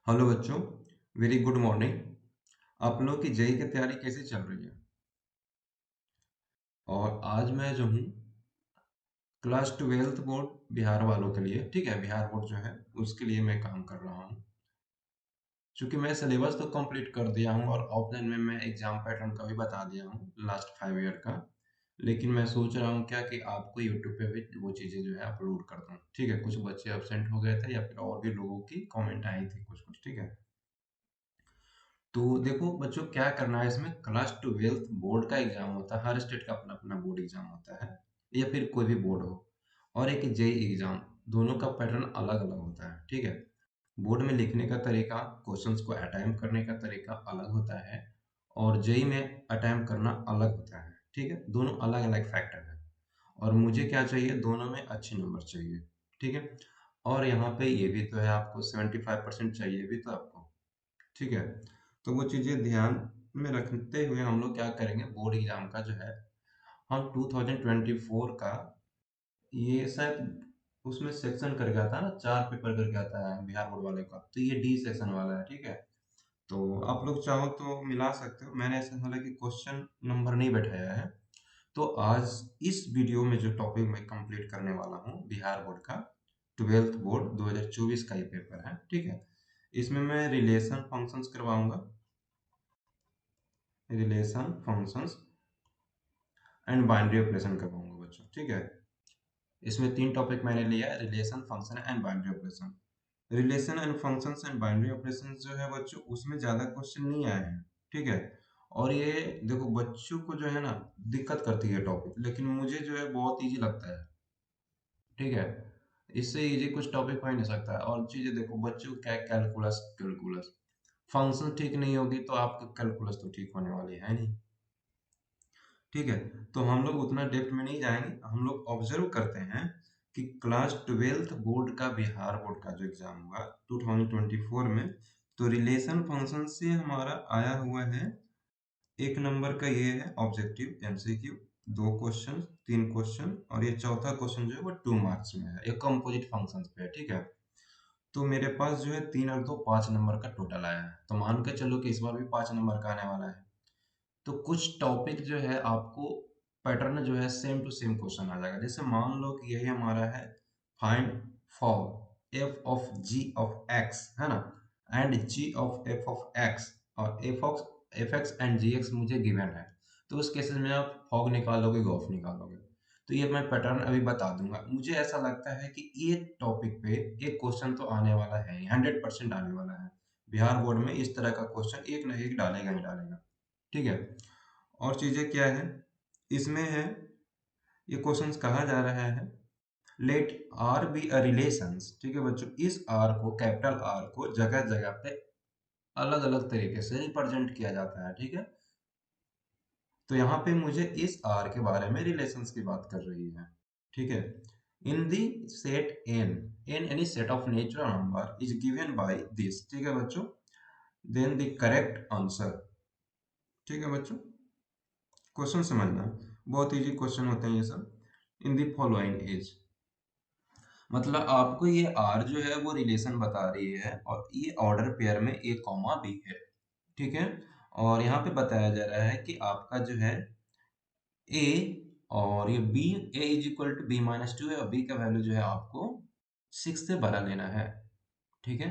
Hello बच्चों, very good morning. आप लोग की जेई की तैयारी कैसी चल रही है? और आज मैं जो हूँ क्लास ट्वेल्थ बोर्ड बिहार वालों के लिए, ठीक है, बिहार बोर्ड जो है उसके लिए मैं काम कर रहा हूँ। चूंकि मैं सिलेबस तो कंप्लीट कर दिया हूँ और ऑफलाइन में मैं एग्जाम पैटर्न का भी बता दिया हूँ लास्ट 5 ईयर का। लेकिन मैं सोच रहा हूँ क्या कि आपको यूट्यूब पे भी वो चीज़ें जो है अपलोड कर दूँ। ठीक है, कुछ बच्चे एब्सेंट हो गए थे या फिर और भी लोगों की कमेंट आई थी कुछ कुछ, ठीक है। तो देखो बच्चों, क्या करना है इसमें, क्लास ट्वेल्थ बोर्ड का एग्जाम होता है, हर स्टेट का अपना अपना बोर्ड एग्जाम होता है या फिर कोई भी बोर्ड हो। और एक जेई एग्जाम, दोनों का पैटर्न अलग अलग होता है, ठीक है। बोर्ड में लिखने का तरीका, क्वेश्चंस को अटेम्प्ट करने का तरीका अलग होता है और जेई में अटेम्प्ट करना अलग होता है, ठीक है। दोनों अलग अलग फैक्टर है और मुझे क्या चाहिए, दोनों में अच्छे नंबर चाहिए, ठीक है। और यहाँ पे ये भी तो है, आपको 75% चाहिए भी तो आपको, ठीक है। तो वो चीज़ें ध्यान में रखते हुए हम लोग क्या करेंगे, बोर्ड एग्जाम का जो है, हम 2024 का, ये शायद उसमें सेक्शन कर गया था ना, 4 पेपर कर गया था बिहार बोर्ड वाले का, तो ये डी सेक्शन वाला है, ठीक है। तो आप लोग चाहो तो मिला सकते हो, मैंने ऐसा हालांकि क्वेश्चन नंबर नहीं बैठाया है। तो आज इस वीडियो में जो टॉपिक मैं कंप्लीट करने वाला हूँ बिहार बोर्ड का, ट्वेल्थ बोर्ड 2024 का ये पेपर है, ठीक है। इसमें मैं रिलेशन फंक्शंस करवाऊंगा, relation functions and binary operation करवाऊंगा बच्चों, ठीक है। इसमें 3 टॉपिक मैंने लिया है, relation, function and binary operation. Relation and functions and binary operation जो है बच्चों, उसमें ज्यादा क्वेश्चन नहीं आए हैं, ठीक है। और ये देखो बच्चों को जो है ना दिक्कत करती है टॉपिक, लेकिन मुझे जो है बहुत इजी लगता है, ठीक है। इससे इजी कुछ टॉपिक हो ही नहीं सकता है। और चीजें देखो बच्चों, क्या कैलकुलस, कैलकुलस फंक्शन ठीक नहीं होगी तो आपका कैलकुलस तो ठीक होने वाली है नहीं, ठीक है। तो हम लोग उतना डेप्थ में नहीं जाएंगे, हम लोग ऑब्जर्व करते हैं कि क्लास ट्वेल्थ बोर्ड का, बिहार बोर्ड का जो एग्जाम हुआ 2024 में, तो रिलेशन फंक्शन से हमारा आया हुआ है, 1 नंबर का ये है ऑब्जेक्टिव एमसीक्यू, 2 क्वेश्चन, 3 क्वेश्चन, और ये चौथा क्वेश्चन जो है वो 2 मार्क्स में है, ये कंपोजिट फंक्शंस पे है, ठीक है। तो मेरे पास जो है 3 और 2 5 नंबर का टोटल आया है, तो मान के चलो कि इस बार भी 5 नंबर का आने वाला है। तो कुछ टॉपिक जो है आपको पैटर्न जो है सेम टू सेम क्वेश्चन आ जाएगा। जैसे मान लो कि यही हमारा है, find for F of G of X, है ना, and G of F of X, और F X and G X मुझे गिवन है। तो उस केसेस में आप फॉग निकालोगे, गॉफ निकालोगे। तो ये मैं पैटर्न अभी बता दूंगा। मुझे ऐसा लगता है कि ये टॉपिक पे एक क्वेश्चन तो आने वाला है, 100% आने वाला है। बिहार बोर्ड में इस तरह का क्वेश्चन एक ना एक डालेगा ही डालेगा, ठीक है। और चीजें क्या है इसमें है, ये क्वेश्चंस कहा जा रहा है, let R be a relations, ठीक है बच्चों। इस आर को, कैपिटल आर को जगह जगह पे अलग अलग तरीके से रिप्रेजेंट किया जाता है, ठीक है। तो यहाँ पे मुझे इस आर के बारे में रिलेशंस की बात कर रही है, ठीक है। In the set N, N any set of natural number is given by this, ठीक है बच्चों। देन द करेक्ट आंसर, ठीक है बच्चों। क्वेश्चन समझना, बहुत इजी क्वेश्चन होते हैं ये सब। इन दी फॉलोइंग इज, मतलब आपको ये आर जो है वो रिलेशन बता रही है और ये ऑर्डर पेयर में ए कॉमा बी है, ठीक है। और यहाँ पे बताया जा रहा है कि आपका जो है ए, और ये B, A is equal to बी-2 है और बी का वैल्यू जो है आपको 6 से बड़ा लेना है, ठीक है।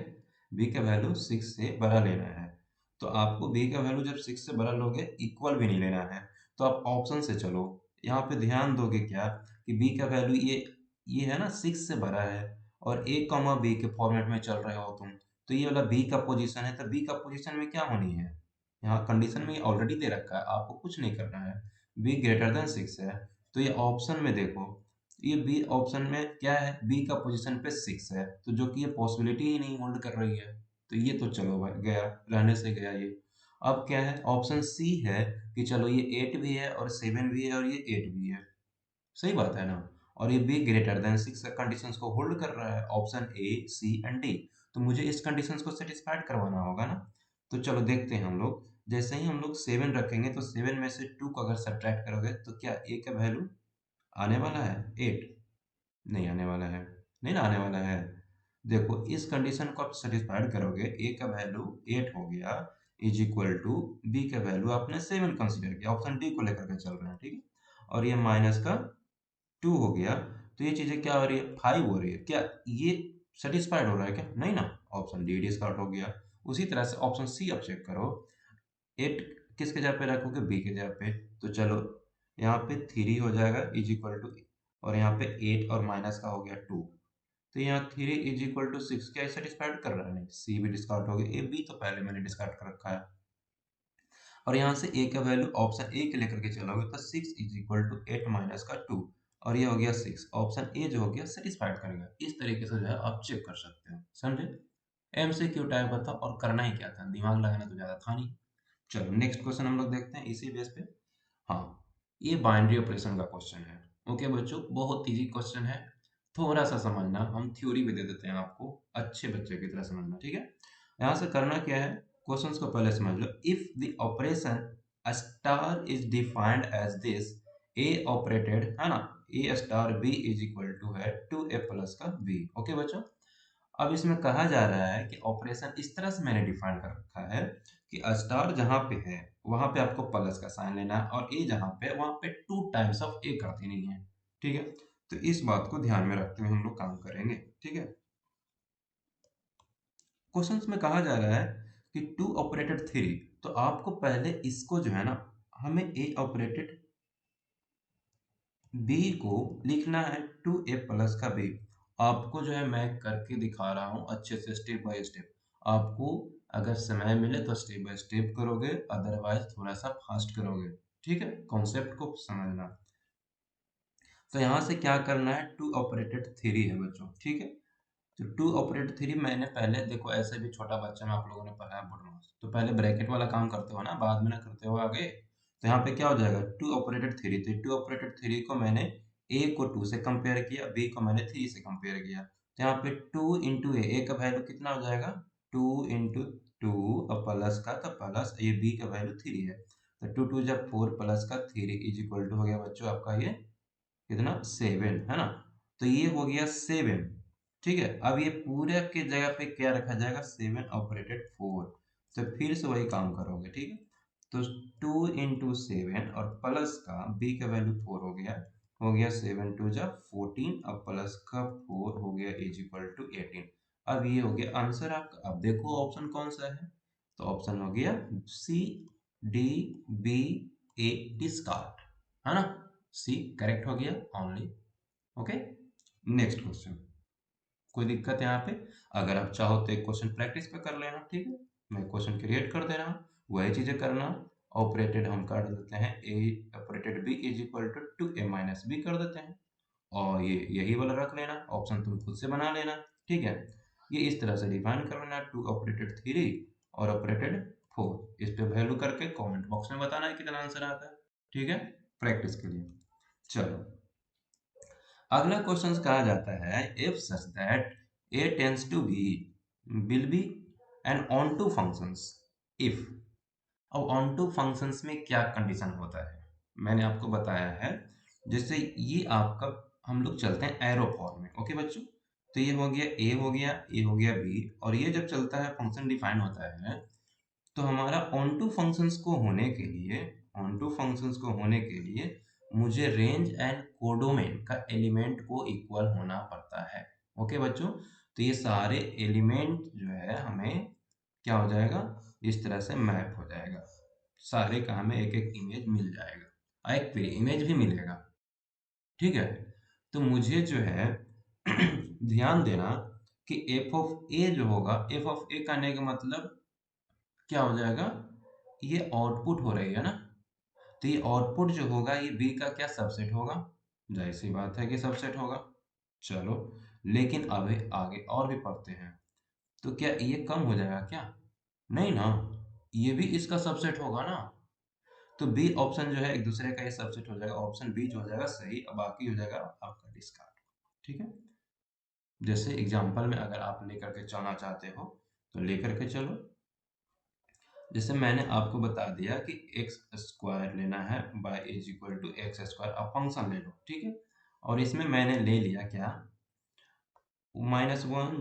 बी का वैल्यू 6 से बड़ा लेना है। तो आपको बी का वैल्यू जब 6 से बड़ा लोगे, इक्वल भी नहीं लेना है, तो आप ऑप्शन से चलो। यहाँ पे ध्यान दोगे क्या कि बी का वैल्यू ये है ना, 6 से बड़ा है, और ए कॉमा बी के फॉर्मेट में चल रहे हो तुम, तो ये वाला बी का पोजीशन है, तो बी का पोजीशन में क्या होनी है, यहाँ कंडीशन में ऑलरेडी दे रखा है, आपको कुछ नहीं करना है। बी ग्रेटर देन 6 है, तो ये ऑप्शन में देखो, ये बी ऑप्शन में क्या है, बी का पोजीशन पे 6 है, तो जो कि ये पॉसिबिलिटी ही नहीं होल्ड कर रही है, तो ये तो चलो भाई गया, रहने से गया ये। अब क्या है, ऑप्शन सी है कि चलो ये 8 भी है और 7 भी है और ये 8 भी है, सही बात है ना। और ये बी ग्रेटर देन 6 कंडीशंस को होल्ड कर रहा है, option A, C and D. तो मुझे इस कंडीशंस को सेटिस्फाइड करवाना होगा ना। तो चलो देखते हैं हम लोग, जैसे ही हम लोग 7 रखेंगे तो 7 में से 2 को अगर सब्ट्रैक्ट करोगे तो क्या ए का वैल्यू आने वाला है 8? नहीं आने वाला है, नहीं ना आने वाला है। देखो इस कंडीशन को आप सेटिस्फाइड करोगे, a का वैल्यू 8 हो गया इज इक्वल टू b का वैल्यू आपने 7 कंसीडर किया, ऑप्शन डी को लेकर के चल रहे हैं, ठीक है। और ये माइनस का 2 हो गया, तो ये चीजें क्या हो रही है, 5 हो रही है, क्या ये सेटिस्फाइड हो रहा है क्या, नहीं ना, ऑप्शन डी डिस्कार्ड हो गया। उसी तरह से ऑप्शन सी आप चेक करो, 8 किसके जगह पे रखोगे, बी के जगह पे, तो चलो यहाँ पे 3 हो जाएगा इज इक्वल टू, और यहाँ पे 8 और माइनस का हो गया 2, तो यहाँ 3 इज इक्वल टू 6, क्या सेटिस्फाइड कर रहा है, नहीं, सी भी डिस्कार्ड हो गया, ए बी तो पहले मैंने डिस्कार्ड कर रखा है। और यहाँ से a का वैल्यू ऑप्शन ए के लेकर के चलोगे तो 6 इज इक्वल टू 8 माइनस का 2, और ये हो गया 6, ऑप्शन ए जो हो गया सेटिस्फाइड करेगा। इस तरीके से जो है आप चेक कर सकते हो, समझे। एमसीक्यू टाइप का था और करना ही क्या था, दिमाग लगाना तो ज्यादा था नहीं। चलो नेक्स्ट क्वेश्चन हम लोग देखते हैं इसी बेस पे। हाँ, ये बाइनरी ऑपरेशन का क्वेश्चन है। ओके बच्चों, बहुत इजी क्वेश्चन है, थोड़ा सा समझना, हम थ्योरी भी दे देते हैं आपको, अच्छे बच्चे की तरह समझना, ठीक है। यहाँ से करना क्या है, क्वेश्चंस को पहले समझ लो। If the operation star is defined as this, A operated है ना, A star B is equal to है 2 ए प्लस का बी। ओके बच्चों, अब इसमें कहा जा रहा है कि ऑपरेशन इस तरह से मैंने डिफाइन कर रखा है कि स्टार जहां पे है वहां पे आपको प्लस का साइन लेना है, और ए जहां पे वहां पे 2 टाइम्स ऑफ ए कर देनी है, ठीक है। तो इस बात को ध्यान में रखते हुए हम लोग काम करेंगे, ठीक है। क्वेश्चंस में कहा जा रहा है कि 2 ऑपरेटेड 3, तो आपको पहले इसको जो है ना, हमें ए ऑपरेटेड बी को लिखना है 2 ए प्लस का बी। आपको जो है मैं करके दिखा रहा हूँ अच्छे से, स्टेप बाय स्टेप। आपको अगर समय मिले तो स्टेप बाय स्टेप करोगे, अदरवाइज थोड़ा सा फास्ट करोगे, ठीक है, कॉन्सेप्ट को समझना। तो यहाँ से क्या करना है, 2 ऑपरेटेड 3 है बच्चों, ठीक है। तो 2 ऑपरेटेड 3 मैंने पहले, देखो ऐसे भी छोटा बच्चा में आप लोगों ने पढ़ा है बोर्ड, तो पहले ब्रैकेट वाला काम करते हो ना, बाद में ना करते हो आगे। तो यहाँ पे क्या हो जाएगा, 2 ऑपरेटेड 3, तो 2 ऑपरेटेड 3 को मैंने ए को 2 से कंपेयर किया, बी को मैंने 3 से कंपेयर किया, तो यहाँ पे 2 इंटू ए का वैल्यू कितना हो जाएगा, 2 इंटू 2 और प्लस का, तो प्लस ये बी का वैल्यू 3 है, तो 2 2 जब 4 प्लस का 3 इज इक्वल टू हो गया बच्चों आपका ये कितना, 7 है ना। तो ये हो गया 7, ठीक है। अब ये पूरे के जगह पे क्या रखा जाएगा, 7 ऑपरेटेड 4, तो फिर से वही काम करोगे, ठीक है। तो 2 इंटू 7 और प्लस का b का वैल्यू 4 हो गया 7 टू जा 14, अब प्लस का 4 हो गया इज इक्वल टू 18। अब ये हो गया आंसर आपका। अब देखो ऑप्शन कौन सा है, तो ऑप्शन हो गया सी, डी, बी, ए डिस्कार्ड, है ना। सी करेक्ट हो गया ओनली। Okay, next question. कोई दिक्कत यहाँ पे, अगर आप चाहो तो एक क्वेश्चन प्रैक्टिस पे कर लेना, ठीक है। मैं क्वेश्चन क्रिएट कर दे रहा हूँ, वही चीजें करना। ऑपरेटेड हम कर देते हैं, A operated B is equal to 2 A minus B कर देते हैं, और ये यही वाला रख लेना, ऑप्शन तुम खुद से बना लेना, ठीक है। ये इस तरह से डिफाइन कर लेना, 2 ऑपरेटेड 3 और ऑपरेटेड 4, इस पे वैल्यू करके कमेंट बॉक्स में बताना है कितना आंसर आता है, ठीक है, प्रैक्टिस के लिए। चलो अगला क्वेश्चन कहा जाता है, if such that a tends to B will be an onto functions if. अब ऑन टू फंक्शंस में क्या कंडीशन होता है, मैंने आपको बताया है। जैसे ये आपका, हम लोग चलते हैं एरो फॉर्म में, ओके बच्चों। तो ये हो गया ए हो गया, ए हो गया बी, और ये जब चलता है फंक्शन डिफाइन होता है, तो हमारा ऑन टू फंक्शंस को होने के लिए, ऑन टू फंक्शंस को होने के लिए मुझे रेंज एंड कोडोमेन का एलिमेंट को इक्वल होना पड़ता है, ओके बच्चों। तो ये सारे एलिमेंट जो है हमें क्या हो जाएगा, इस तरह से मैप हो जाएगा, सारे का हमें एक एक इमेज मिल जाएगा, एक प्री इमेज भी मिलेगा, ठीक है। तो मुझे जो है ध्यान देना कि एफ ऑफ ए जो होगा, एफ ऑफ ए करने का मतलब क्या हो जाएगा, ये आउटपुट हो रही है ना, तो ये आउटपुट जो होगा ये बी का क्या सबसेट होगा, जाहिर सी बात है कि सबसेट होगा। चलो लेकिन अभी आगे और भी पढ़ते हैं, तो क्या ये कम हो जाएगा क्या, नहीं ना, ये भी इसका सबसेट होगा ना। तो बी ऑप्शन जो है एक दूसरे का ये सबसेट हो जाएगा, ऑप्शन बी जो हो जाएगा सही, अब बाकी हो जाएगा आपका डिस्कार्ड, ठीक है। जैसे एग्जांपल में अगर आप लेकर के चलना चाहते हो तो लेकर के चलो, जैसे मैंने आपको बता दिया कि एक्स स्क्वायर लेना है y is equal to x square, आप फंक्शन ले लो, ठीक है। और इसमें मैंने ले लिया क्या, -1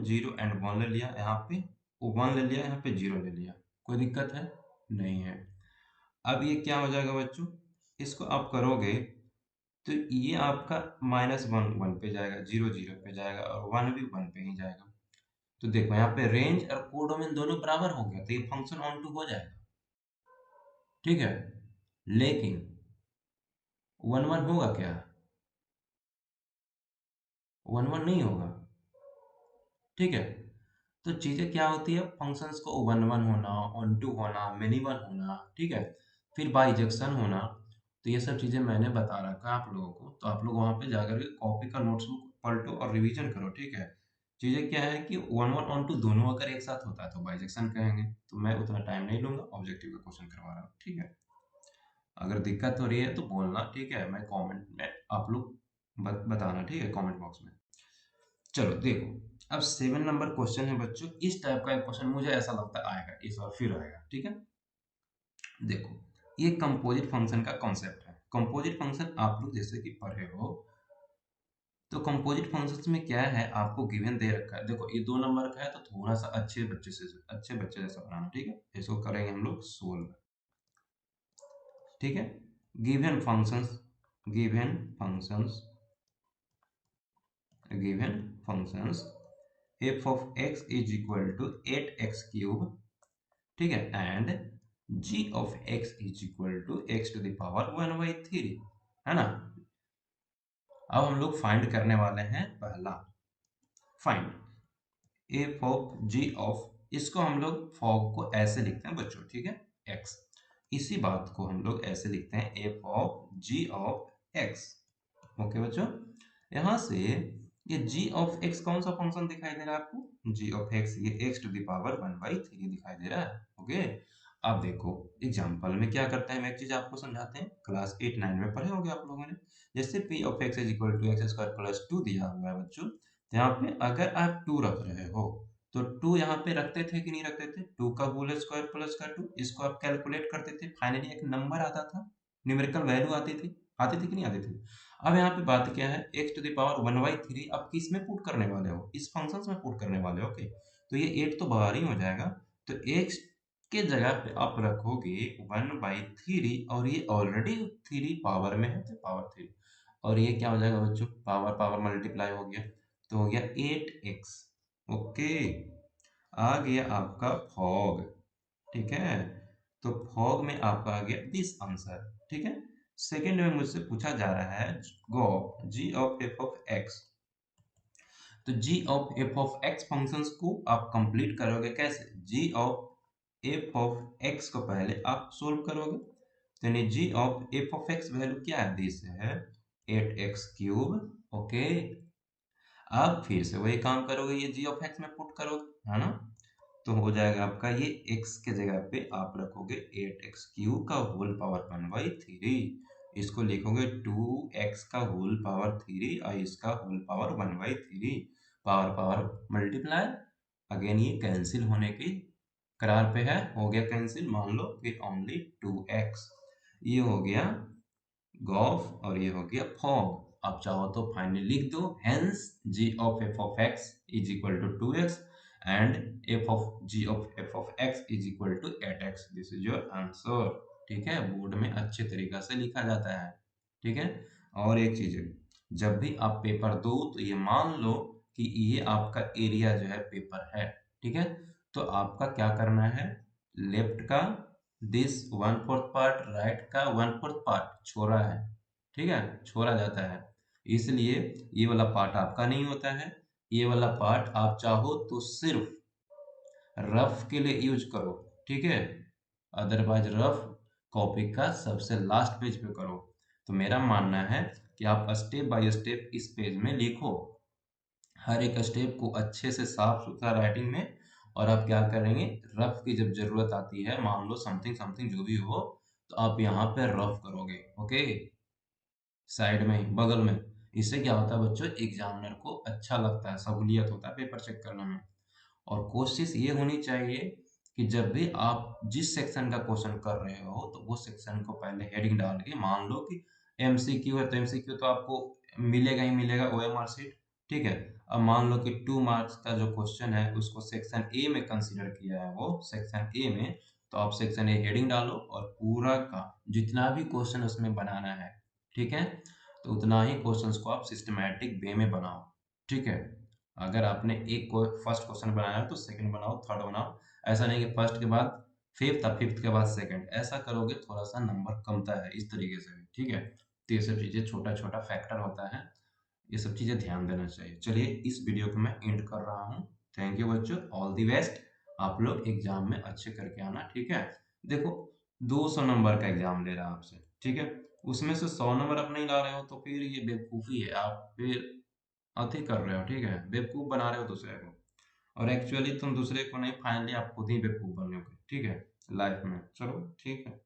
0 एंड 1 ले लिया, यहाँ पे 1 ले लिया, यहाँ पे 0 ले लिया, कोई दिक्कत है नहीं है। अब ये क्या हो जाएगा बच्चों, इसको आप करोगे तो ये आपका -1 1 पे जाएगा, 0 0 पे जाएगा और 1 भी 1 पे ही जाएगा। तो देखो यहाँ पे रेंज और कोडोमेन दोनों बराबर हो गया, तो ये फंक्शन ऑन टू हो जाएगा, ठीक है। लेकिन 1 1 होगा क्या, 1 1 नहीं होगा, ठीक है। तो चीजें क्या होती है, फंक्शंस को 1 1 होना, ऑन टू होना, मिनी वन होना, ठीक है, फिर बाइजेक्शन होना। तो ये सब चीजें मैंने बता रखा है आप लोगों को, तो आप लोग वहां पे जाकर के कॉपी का नोट्सबुक पलटो और रिवीजन करो, ठीक है। चीजें क्या है कि 1 1 ऑन टू दोनों अगर एक साथ होता है तो बाइजेक्शन कहेंगे, तो मैं उतना टाइम नहीं लूंगा, ऑब्जेक्टिव का क्वेश्चन करवा रहा हूँ, ठीक है। अगर दिक्कत हो रही है तो बोलना, ठीक है, मैं कमेंट में आप लोग बताना, ठीक है, कमेंट बॉक्स में। चलो देखो, अब 7 नंबर क्वेश्चन है बच्चों, इस टाइप का एक क्वेश्चन मुझे ऐसा लगता है आएगा इस बार, फिर आएगा, ठीक है। देखो, ये कंपोजिट फंक्शन का कॉन्सेप्ट है। कंपोजिट फंक्शन आप लोग जैसे कि पढ़े हो, तो कंपोजिट फंक्शंस में क्या है, आपको गिवन दे रखा है। देखो ये 2 नंबर का है तो थोड़ा सा अच्छे बच्चे जैसा बनाना, ठीक है। इसको करेंगे हम लोग सोल्व, ठीक है। Given functions, given functions, given functions f of x is equal to 8x cube, ठीक है, and g of x is equal to x to the power 1/3, है ना। अब हम लोग फाइंड करने वाले हैं पहला, find f of g of, इसको हम लोग फॉग को ऐसे लिखते हैं बच्चों, ठीक है, x। इसी बात को हम लोग ऐसे लिखते हैं f of g of x, okay बच्चों। यहाँ से ये g of x कौन सा फंक्शन दिखाई दे रहा है आपको, g of x ये x to the power 1/3 दिखाई दे रहा है, ओके। अब देखो एग्जांपल में क्या करते हैं, हम एक चीज आपको समझाते हैं, क्लास 8 9 में पढ़े होंगे आप लोगों ने। जैसे p of x is equal to x square plus 2 दिया हुआ है बच्चों, तो यहाँ पे अगर आप 2 रख रहे हो तो 2 यहाँ पे रखते थे कि नहीं रखते थे, 2 का होल स्क्वायर प्लस का 2, इसको आप कैलकुलेट करते थे, फाइनली एक नंबर आता था, न्यूमेरिकल वैल्यू आती थी कि नहीं आती थी। अब यहाँ पे बात क्या है, x टू द पावर 1/3 आप किस में पुट करने वाले हो, इस फंक्शन में पुट करने वाले हो, ओके। तो ये 8 तो बाहर ही हो जाएगा, तो x के जगह पे आप रखोगे 1/3, और ये ऑलरेडी 3 पावर में है तो पावर 3, और ये क्या हो जाएगा बच्चों, पावर पावर मल्टीप्लाई हो गया, तो हो गया 8x, ओके। आ गया आपका फॉग, ठीक है। तो फॉग में आपका आ गया दिस आंसर, ठीक है। सेकंड में मुझसे पूछा जा रहा है गो G of F of X, तो G of F of X functions को आप कंप्लीट करोगे कैसे, G of F of X को पहले आप सोल्व करोगे, तो यानी G of F of X value क्या है, दिस है 8x क्यूब, ओके। अब फिर से वही काम करोगे, ये जी ऑफ एक्स में पुट करोगे, है ना। तो हो जाएगा आपका ये x के जगह पे आप रखोगे 8x क्यूब का होल पावर 1/3, इसको लिखोगे 2x का होल पावर 3 और इसका whole power 1/3, power power multiply, again ये कैंसिल होने की करार पे है, हो गया कैंसिल, मान लो फिर ओनली 2x, ये हो गया गॉफ और ये हो गया फॉग। आप चाहो तो फाइनली लिख दो, hence g of f of x is equal to 2x and f of g of f of x is equal to 8x, this is your answer, ठीक है। बोर्ड में अच्छे तरीका से लिखा जाता है, ठीक है। और एक चीज है, जब भी आप पेपर दो तो ये मान लो कि ये आपका एरिया जो है पेपर है, ठीक है। तो आपका क्या करना है, लेफ्ट का दिस 1/4 पार्ट, राइट का 1/4 पार्ट छोड़ा है, ठीक है, छोड़ा जाता है, इसलिए ये वाला पार्ट आपका नहीं होता है, ये वाला पार्ट आप चाहो तो सिर्फ रफ के लिए यूज करो, ठीक है, अदरवाइज रफ कॉपी का सबसे लास्ट पेज पे करो। तो मेरा मानना है कि आप स्टेप बाय स्टेप इस पेज में लिखो, हर एक स्टेप को अच्छे से साफ सुथरा राइटिंग में, और आप क्या करेंगे, रफ की जब जरूरत आती है, मान लो समथिंग समथिंग जो भी हो, तो आप यहाँ पे रफ करोगे, ओके, साइड में बगल में। इससे क्या होता है बच्चों, एग्जामिनर को अच्छा लगता है, सहूलियत होता है पेपर चेक करने में। और कोशिश ये होनी चाहिए कि जब भी आप जिस सेक्शन का क्वेश्चन कर रहे हो तो वो सेक्शन को पहले हेडिंग डाल के, मान लो कि एमसीक्यू है तो एमसीक्यू तो आपको मिलेगा ही मिलेगा, ओएमआर शीट, ठीक है। अब मान लो कि 2 मार्क्स का जो क्वेश्चन है उसको सेक्शन ए में कंसीडर किया है, वो सेक्शन ए में, तो आप सेक्शन ए हेडिंग डालो और पूरा का जितना भी क्वेश्चन उसमें बनाना है, ठीक है, तो उतना ही क्वेश्चंस को आप सिस्टमैटिक वे में बनाओ, ठीक है। अगर आपने एक को फर्स्ट क्वेश्चन बनाया है तो सेकंड बनाओ, थर्ड बनाओ। ऐसा नहीं कि फर्स्ट के बाद फिफ्थ और फिफ्थ के बाद सेकंड, ऐसा करोगे थोड़ा सा नंबर कमता है, इस तरीके से भी, ठीक है। तो ये सब चीज़ें छोटा छोटा फैक्टर होता है, ये सब चीज़ें ध्यान देना चाहिए। चलिए इस वीडियो को मैं एंड कर रहा हूँ। थैंक यू बच्चों, ऑल दी बेस्ट। आप लोग एग्जाम में अच्छे करके आना, ठीक है। देखो 200 नंबर का एग्जाम ले रहा है आपसे, ठीक है, उसमें से 100 नंबर आप नहीं ला रहे हो तो फिर ये बेवकूफ़ी है, आप फिर अति कर रहे हो, ठीक है, बेवकूफ़ बना रहे हो दूसरे को। और एक्चुअली तुम दूसरे को नहीं, फाइनली आप खुद ही बेवकूफ़ बनोगे, ठीक है, लाइफ में। चलो ठीक है।